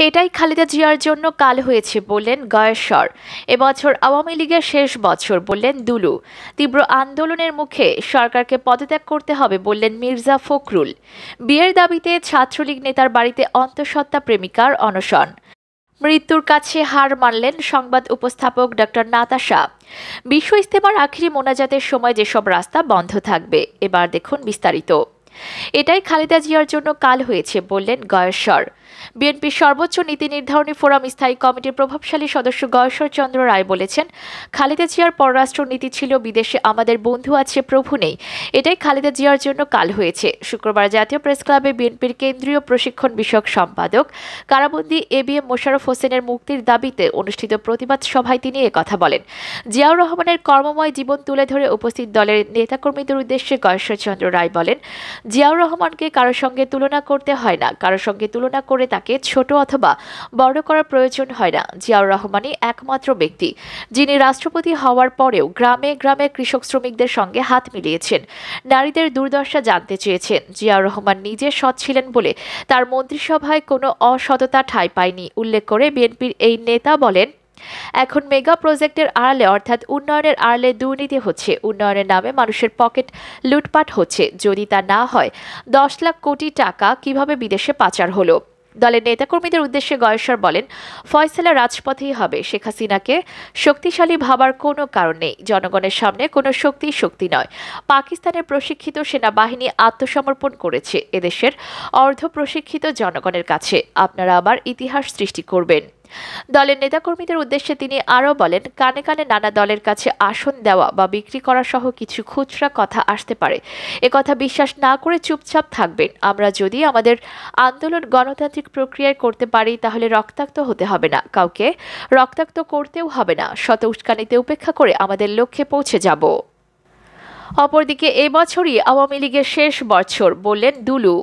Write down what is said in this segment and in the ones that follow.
এটাই খালেদা জিয়ার জন্য কাল হয়েছে বললেন গয়েশ্বর। এবছর আওয়ামী লীগের শেষ বছর বললেন দুলু। তীব্র আন্দোলনের মুখে সরকারকে পদত্যাগ করতে হবে বললেন মির্জা ফখরুল। বিয়ের দাবিতে ছাত্রলীগ নেতার বাড়িতে অন্তঃসত্ত্বা প্রেমিকার অনশন। মৃত্যুর কাছে হার মানলেন সংবাদ উপস্থাপক ডক্টর নাতাশা। বিশ্ব ইজতেমার আখিরি মোনাজাতের সময় যেসব রাস্তা বন্ধ থাকবে, এবার দেখুন বিস্তারিত। এটাই খালেদা জিয়ার জন্য কাল হয়েছে বললেন গয়েশ্বর। বিএনপির সর্বোচ্চ নীতি নির্ধারণী ফোরাম স্থায়ী কমিটির প্রভাবশালী সদস্য গয়েশ্বর চন্দ্র রায় বলেছেন, খালেদা জিয়ার পররাষ্ট্র নীতি ছিল বিদেশে আমাদের বন্ধু আছে প্রভু নেই। এটাই খালেদা জিয়ার জন্য কাল হয়েছে। শুক্রবার জাতীয় প্রেস ক্লাবে বিএনপির কেন্দ্রীয় প্রশিক্ষণ বিষয়ক সম্পাদক কারাবন্দী এবিএম মোশাররফ হোসেনের মুক্তির দাবিতে অনুষ্ঠিত প্রতিবাদ সভায় তিনি একথা বলেন। জিয়াউর রহমানের কর্মময় জীবন তুলে ধরে উপস্থিত দলের নেতাকর্মীদের উদ্দেশ্যে গয়েশ্বর চন্দ্র রায় বলেন, জিয়াউর রহমানকে কারোর সঙ্গে তুলনা করতে হয় না, কারোর সঙ্গে তুলনা করে তাকে ছোট অথবা বড় করার প্রয়োজন হয় না। জিয়াউর রহমানই একমাত্র ব্যক্তি যিনি রাষ্ট্রপতি হওয়ার পরেও গ্রামে গ্রামে কৃষক শ্রমিকদের সঙ্গে হাত মিলিয়েছেন, নারীদের দুর্দশা জানতে চেয়েছেন। জিয়াউর রহমান নিজে সৎ ছিলেন বলে তার মন্ত্রিসভায় কোনো অসততা ঠাঁই পায়নি উল্লেখ করে বিএনপির এই নেতা বলেন, এখন মেগা প্রজেক্টের আড়ালে অর্থাৎ উন্নয়নের আড়ালে দুর্নীতি হচ্ছে, উন্নয়নের নামে মানুষের পকেট লুটপাট হচ্ছে। যদি তা না হয় 10 লাখ কোটি টাকা কিভাবে বিদেশে পাচার হলো? দলের নেতাকর্মীদের উদ্দেশ্যে গয়েশ্বর বলেন, ফয়সালা রাজপথেই হবে। শেখ হাসিনাকে শক্তিশালী ভাবার কোনো কারণ নেই। জনগণের সামনে কোনো শক্তি নয়। পাকিস্তানের প্রশিক্ষিত সেনাবাহিনী আত্মসমর্পণ করেছে এদেশের অর্ধ প্রশিক্ষিত জনগণের কাছে। আপনারা আবার ইতিহাস সৃষ্টি করবেন। দলের নেতাকর্মীদের উদ্দেশ্যে তিনি আরও বলেন, কানে কানে নানা দলের কাছে আসন দেওয়া বা বিক্রি করা সহ কিছু খুচরা কথা আসতে পারে। কথা বিশ্বাস না করে চুপচাপ থাকবেন। আমরা যদি আমাদের আন্দোলন গণতান্ত্রিক প্রক্রিয়ায় করতে পারি তাহলে রক্তাক্ত হতে হবে না, কাউকে রক্তাক্ত করতেও হবে না। শত উস্কানিতে উপেক্ষা করে আমাদের লক্ষ্যে পৌঁছে যাব। অপরদিকে এবছরই আওয়ামী লীগের শেষ বছর বললেন দুলু।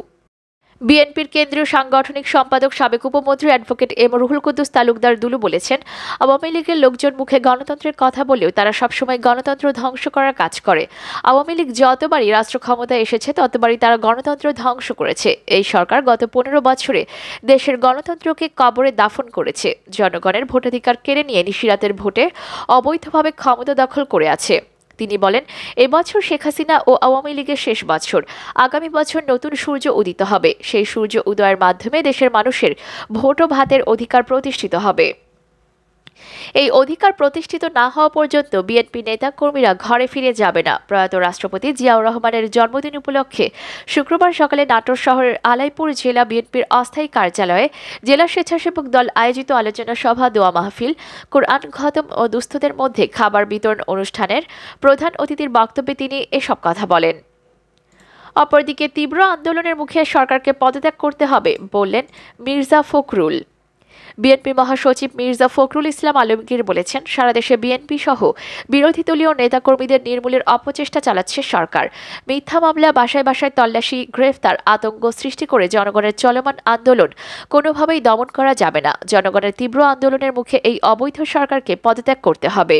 বিএনপির কেন্দ্রীয় সাংগঠনিক সম্পাদক সাবেক উপমন্ত্রী অ্যাডভোকেট এম রুহুল কুদ্দুস তালুকদার দুলু বলেছেন, আওয়ামী লীগের লোকজন মুখে গণতন্ত্রের কথা বলেও তারা সবসময় গণতন্ত্র ধ্বংস করার কাজ করে। আওয়ামী লীগ যতবারই রাষ্ট্র ক্ষমতায় এসেছে ততবারই তারা গণতন্ত্র ধ্বংস করেছে। এই সরকার গত 15 বছরে দেশের গণতন্ত্রকে কবরে দাফন করেছে। জনগণের ভোটাধিকার কেড়ে নিয়ে নিশিরাতের ভোটে অবৈধভাবে ক্ষমতা দখল করে আছে। তিনি বলেন, এবছর শেখ হাসিনা ও আওয়ামী লীগের শেষ বছর। আগামী বছর নতুন সূর্য উদিত হবে। সেই সূর্য উদয়ের মাধ্যমে দেশের মানুষের ভোট ও ভাতের অধিকার প্রতিষ্ঠিত হবে। এই অধিকার প্রতিষ্ঠিত না হওয়া পর্যন্ত বিএনপি নেতা কর্মীরা ঘরে ফিরে যাবে না। প্রয়াত রাষ্ট্রপতি জিয়াউর রহমানের জন্মদিন উপলক্ষে শুক্রবার সকালে নাটোর শহরের আলাইপুর জেলা বিএনপির অস্থায়ী কার্যালয়ে জেলা স্বেচ্ছাসেবক দল আয়োজিত আলোচনা সভা, দোয়া মাহফিল, কোরআন খতম ও দুস্থদের মধ্যে খাবার বিতরণ অনুষ্ঠানের প্রধান অতিথির বক্তব্যে তিনি এসব কথা বলেন। অপরদিকে তীব্র আন্দোলনের মুখে সরকারকে পদত্যাগ করতে হবে বললেন মির্জা ফখরুল। বিএনপি মহাসচিব মির্জা ফখরুল ইসলাম আলমগীর বলেছেন, সারা দেশে বিএনপি সহ বিরোধী দলীয় নেতাকর্মীদের নির্মূলের অপচেষ্টা চালাচ্ছে সরকার। মিথ্যা মামলা, বাসায় বাসায় তল্লাশি, গ্রেফতার, আতঙ্ক সৃষ্টি করে জনগণের চলমান আন্দোলন কোনোভাবেই দমন করা যাবে না। জনগণের তীব্র আন্দোলনের মুখে এই অবৈধ সরকারকে পদত্যাগ করতে হবে।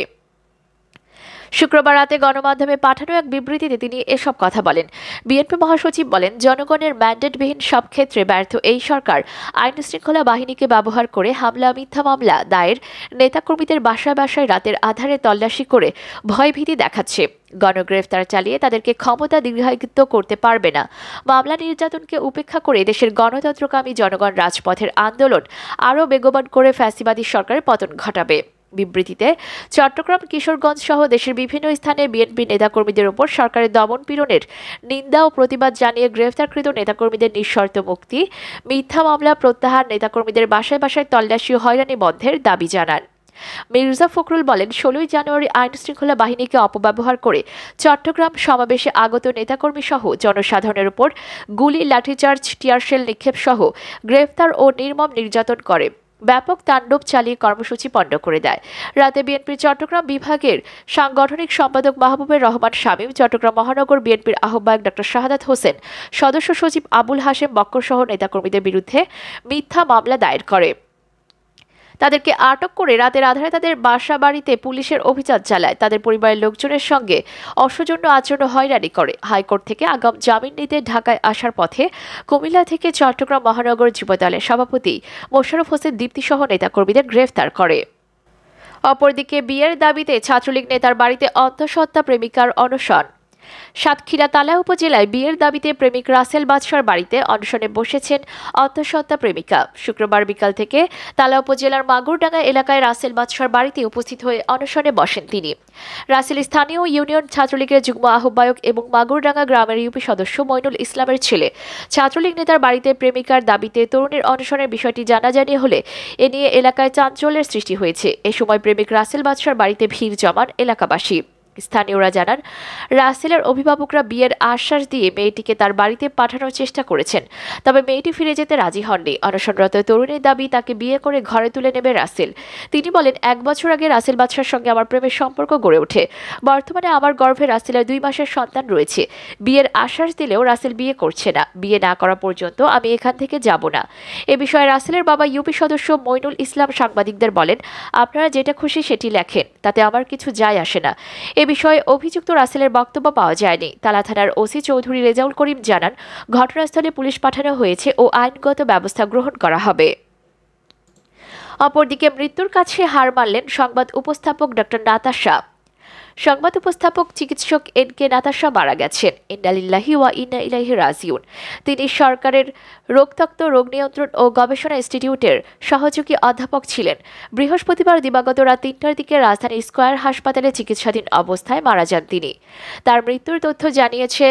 শুক্রবার রাতে গণমাধ্যমে পাঠানো এক বিবৃতিতে তিনি এসব কথা বলেন। বিএনপি মহাসচিব বলেন, জনগণের ম্যান্ডেটবিহীন সব ক্ষেত্রে ব্যর্থ এই সরকার আইনশৃঙ্খলা বাহিনীকে ব্যবহার করে হামলা, মিথ্যা মামলা দায়ের, নেতাকর্মীদের বাসায় বাসায় রাতের আধারে তল্লাশি করে ভয়ভীতি দেখাচ্ছে। গণগ্রেফতার চালিয়ে তাদেরকে ক্ষমতা দীর্ঘায়িত করতে পারবে না। মামলা নির্যাতনকে উপেক্ষা করে দেশের গণতন্ত্রকামী জনগণ রাজপথের আন্দোলন আরও বেগবান করে ফ্যাসিবাদী সরকারের পতন ঘটাবে। বিবৃতিতে চট্টগ্রাম, কিশোরগঞ্জ সহ দেশের বিভিন্ন স্থানে বিএনপি নেতাকর্মীদের ওপর সরকারের দমন পীড়নের নিন্দা ও প্রতিবাদ জানিয়ে গ্রেফতারকৃত নেতাকর্মীদের নিঃশর্ত মুক্তি, মিথ্যা মামলা প্রত্যাহার, নেতাকর্মীদের বাসায় বাসায় তল্লাশি ও হয়রানি বন্ধের দাবি জানান। মির্জা ফখরুল বলেন, 16 জানুয়ারি আইনশৃঙ্খলা বাহিনীকে অপব্যবহার করে চট্টগ্রাম সমাবেশে আগত নেতাকর্মী সহ জনসাধারণের উপর গুলি, লাঠিচার্জ, টিয়ারশেল নিক্ষেপ সহ গ্রেফতার ও নির্মম নির্যাতন করে ব্যাপক তাণ্ডব চালিয়ে কর্মসূচি পণ্ড করে দেয়। রাতে বিএনপির চট্টগ্রাম বিভাগের সাংগঠনিক সম্পাদক মাহবুবের রহমান শামীম, চট্টগ্রাম মহানগর বিএনপির আহ্বায়ক ডক্টর শাহাদাত হোসেন, সদস্য সচিব আবুল হাশেম বক্কর সহ নেতাকর্মীদের বিরুদ্ধে মিথ্যা মামলা দায়ের করে। তাদেরকে আটক করে রাতের আধারে তাদের বাসা বাড়িতে পুলিশের অভিযান চালায়, তাদের পরিবারের লোকজনের সঙ্গে অসৌজন্য আচরণ হয়রানি করে। হাইকোর্ট থেকে আগাম জামিন নিতে ঢাকায় আসার পথে কুমিল্লা থেকে চট্টগ্রাম মহানগর যুবদলের সভাপতি মোশাররফ হোসেন দীপ্তি সহ নেতাকর্মীদের গ্রেফতার করে। অপরদিকে বিয়ের দাবিতে ছাত্রলীগ নেতার বাড়িতে অন্তঃসত্ত্বা প্রেমিকার অনশন। সাতক্ষীরা তালা উপজেলায় বিয়ের দাবিতে প্রেমিক রাসেল বাদশার বাড়িতে অনশনে বসেছেন অন্তঃসত্ত্বা প্রেমিকা। শুক্রবার বিকাল থেকে তালা উপজেলার মাগুরডাঙ্গা এলাকায় রাসেল বাদশার বাড়িতে উপস্থিত হয়ে অনশনে বসেন তিনি। রাসেল স্থানীয় ইউনিয়ন ছাত্রলীগের যুগ্ম আহ্বায়ক এবং মাগুরডাঙ্গা গ্রামের ইউপি সদস্য মইনুল ইসলামের ছেলে। ছাত্রলীগ নেতার বাড়িতে প্রেমিকার দাবিতে তরুণীর অনশনের বিষয়টি জানাজানি হলে এ নিয়ে এলাকায় চাঞ্চল্যের সৃষ্টি হয়েছে। এ সময় প্রেমিক রাসেল বাদশার বাড়িতে ভিড় জমান এলাকাবাসী। স্থানীয়রা জানান, রাসেলের অভিভাবকরা বিয়ের আশ্বাস দিয়ে মেয়েটিকে তার বাড়িতে পাঠানোর চেষ্টা করেছেন, তবে মেয়েটি ফিরে যেতে রাজি হননি। অনশনরত তরুণীর দাবি তাকে বিয়ে করে ঘরে তুলে নেবে রাসেল। তিনি বলেন, 1 বছর আগে রাসেল বাদশার সঙ্গে আমার প্রেমের সম্পর্ক গড়ে ওঠে। বর্তমানে আমার গর্ভে রাসেলের 2 মাসের সন্তান রয়েছে। বিয়ের আশ্বাস দিলেও রাসেল বিয়ে করছে না। বিয়ে না করা পর্যন্ত আমি এখান থেকে যাব না। এ বিষয়ে রাসেলের বাবা ইউপি সদস্য মইনুল ইসলাম সাংবাদিকদের বলেন, আপনারা যেটা খুশি সেটি লেখেন, তাতে আমার কিছু যায় আসে না। এ বিষয়ে অভিযুক্ত রাসেলের বক্তব্য পাওয়া যায়নি। তালা থানার ওসি চৌধুরী রেজাউল করিম জানান, ঘটনাস্থলে পুলিশ পাঠানো হয়েছে ও আইনগত ব্যবস্থা গ্রহণ করা হবে। অপরদিকে মৃত্যুর কাছে হার মানলেন সংবাদ উপস্থাপক ডক্টর নাতাশা। সংবাদ উপস্থাপক চিকিৎসক এন.কে নাতাশা মারা গেছেন। ইন্না লিল্লাহি ওয়া ইন্না ইলাইহি রাজিউন। তিনি সরকারের রোগতত্ত্ব, রোগ নিয়ন্ত্রণ ও গবেষণা ইনস্টিটিউটের সহযোগী অধ্যাপক ছিলেন। বৃহস্পতিবার দিবাগত রাত 3টার দিকে রাজধানী স্কয়ার হাসপাতালে চিকিৎসাধীন অবস্থায় মারা যান তিনি। তার মৃত্যুর তথ্য জানিয়েছে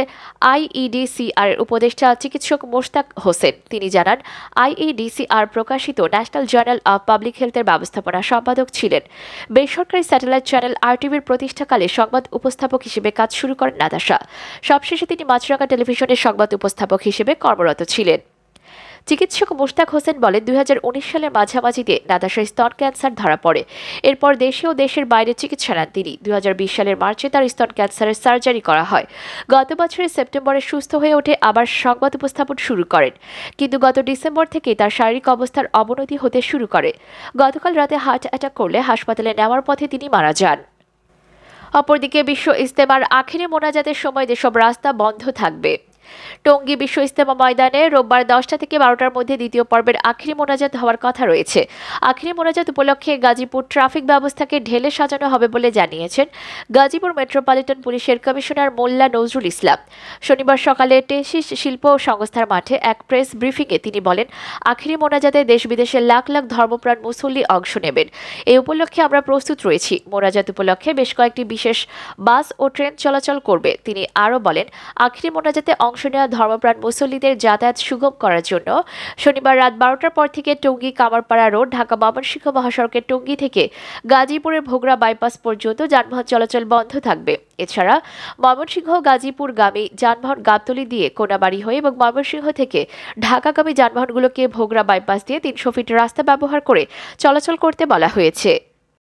আইইডিসিআর উপদেষ্টা চিকিৎসক মোশতাক হোসেন। তিনি জানান, আইইডিসিআর প্রকাশিত ন্যাশনাল জার্নাল অব পাবলিক হেলথের ব্যবস্থাপনা সম্পাদক ছিলেন। বেসরকারি স্যাটেলাইট চ্যানেল আরটিভির প্রতিষ্ঠাকালে সংবাদ উপস্থাপক হিসেবে কাজ শুরু করেন নাতাশা। সবশেষে তিনি মাছরাঙা টেলিভিশনের সংবাদ উপস্থাপক হিসেবে কর্মরত ছিলেন। চিকিৎসক মোশতাক হোসেন বলেন, 2019 সালের মাঝামাঝিতে নাতাশার স্তন ক্যান্সার ধরা পড়ে। এরপর দেশে ও দেশের বাইরে চিকিৎসা নেন তিনি। 2020 সালের মার্চে তার স্তন ক্যান্সারের সার্জারি করা হয়। গত বছরের সেপ্টেম্বরে সুস্থ হয়ে ওঠে আবার সংবাদ উপস্থাপন শুরু করেন, কিন্তু গত ডিসেম্বর থেকে তার শারীরিক অবস্থার অবনতি হতে শুরু করে। গতকাল রাতে হার্ট অ্যাটাক করলে হাসপাতালে নেওয়ার পথে তিনি মারা যান। অপরদিকে বিশ্ব ইজতেমার আখেরি মোনাজাতের সময় যেসব রাস্তা বন্ধ থাকবে। টঙ্গী বিশ্ব ইজতেমা ময়দানে রোববার 10টা থেকে 12টার মধ্যে দ্বিতীয় পর্বের আখেরি মোনাজাত হওয়ার কথা রয়েছে। আখেরি মোনাজাত উপলক্ষে গাজীপুর ট্রাফিক ব্যবস্থাকে ঢেলে সাজানো হবে বলে জানিয়েছেন গাজীপুর মেট্রোপলিটন পুলিশের কমিশনার মোল্লা নজরুল ইসলাম। শনিবার সকালে টেসিস শিল্প সংস্থার মাঠে এক প্রেস ব্রিফিংয়ে তিনি বলেন, আখেরি মোনাজাতে দেশ বিদেশের লাখ লাখ ধর্মপ্রাণ মুসল্লি অংশ নেবেন। এই উপলক্ষে আমরা প্রস্তুত রয়েছি। মোনাজাত উপলক্ষে বেশ কয়েকটি বিশেষ বাস ও ট্রেন চলাচল করবে। তিনি আরও বলেন, আখেরি মোনাজাতে অংশ নেওয়া ধর্মপ্রাণ মুসল্লিদের যাতায়াত সুগম করার জন্য শনিবার রাত 12টার পর থেকে টঙ্গী কামারপাড়া রোড, ঢাকা ময়মনসিংহ মহাসড়কের টঙ্গী থেকে গাজীপুরের ভোগড়া বাইপাস পর্যন্ত যানবাহন চলাচল বন্ধ থাকবে। এছাড়া ময়মনসিংহ গাজীপুরগামী যানবাহন গাবতলী দিয়ে কোনাবাড়ি হয়ে এবং ময়মনসিংহ থেকে ঢাকাগামী যানবাহনগুলোকে ভোগড়া বাইপাস দিয়ে 300 ফিট রাস্তা ব্যবহার করে চলাচল করতে বলা হয়েছে।